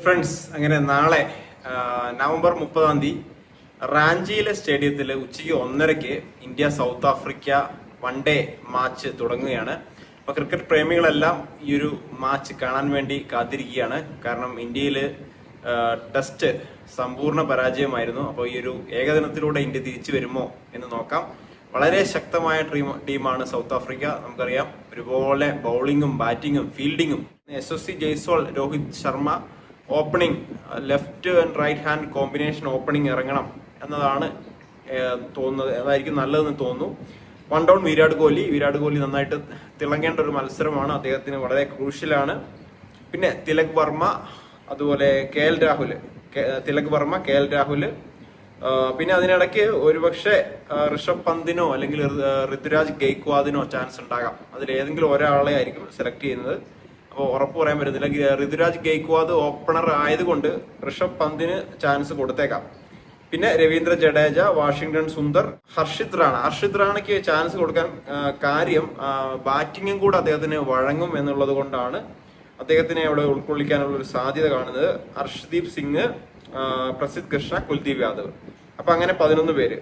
Friends, അങ്ങനെ നാളെ November 30 റാഞ്ചിയിലെ സ്റ്റേഡിയത്തിൽ ഉച്ചയ്ക്ക് 1:30 India south Africa one day match തുടങ്ങുകയാണ്. അപ്പൊ ക്രിക്കറ്റ് പ്രേമികളെല്ലാം ഈ ഒരു മാച്ച് കാണാൻ വേണ്ടി കാത്തിരിക്കുകയാണ്. കാരണം ഇന്ത്യയിൽ ടെസ്റ്റ് സമ്പൂർണ്ണ പരാജയമായിരുന്നു. അപ്പോൾ ഈ ഒരു ഏകദിനത്തിലൂടെ ഇന്ത്യ തിരിച്ചു വരുമോ എന്ന് നോക്കാം. വളരെ ശക്തമായ ടീമാണ് സൗത്ത് ആഫ്രിക്ക. നമുക്കറിയാം, ഒരുപോലെ ബൗളിങ്ങും ബാറ്റിങ്ങും ഫീൽഡിങ്ങും. SSC Jaiswal, Rohit Sharma opening, left and right hand combination opening ഇറങ്ങണം എന്നതാണ് തോന്നുന്നത്. അതായിരിക്കും നല്ലതെന്ന് തോന്നുന്നു. വൺ ഡൗൺ വിരാട് കോഹ്ലി നന്നായിട്ട് തിളങ്ങേണ്ട ഒരു മത്സരമാണ്. അദ്ദേഹത്തിന് വളരെ ക്രൂഷ്യലാണ്. പിന്നെ തിലക് വർമ്മ, അതുപോലെ KL രാഹുൽ. പിന്നെ അതിനിടയ്ക്ക് ഒരുപക്ഷെ ഋഷഭ് പന്തിനോ അല്ലെങ്കിൽ ഋതുരാജ് ഗെയ്ക്വാദിനോ ചാൻസ് ഉണ്ടാകാം. അതിലേതെങ്കിലും ഒരാളെ ആയിരിക്കും സെലക്ട് ചെയ്യുന്നത്. അപ്പോൾ ഉറപ്പ് പറയാൻ പറ്റുന്നില്ല. ഋതുരാജ് ഗെയ്ക്വാദ് ഓപ്പണർ ആയതുകൊണ്ട് ഋഷഭ് പന്തിന് ചാൻസ് കൊടുത്തേക്കാം. പിന്നെ രവീന്ദ്ര ജഡേജ, വാഷിംഗ്ടൺ സുന്ദർ, ഹർഷിത് റാണയ്ക്ക് ചാൻസ് കൊടുക്കാൻ കാര്യം ബാറ്റിങ്ങും കൂടെ അദ്ദേഹത്തിന് വഴങ്ങും എന്നുള്ളത് കൊണ്ടാണ് അദ്ദേഹത്തിനെ അവിടെ ഉൾക്കൊള്ളിക്കാനുള്ള ഒരു സാധ്യത കാണുന്നത്. ഹർഷ്ദീപ് സിംഗ്, പ്രസിദ്ധ് കൃഷ്ണ, കുൽദീപ് യാദവ്. അപ്പൊ അങ്ങനെ 11 പേര്.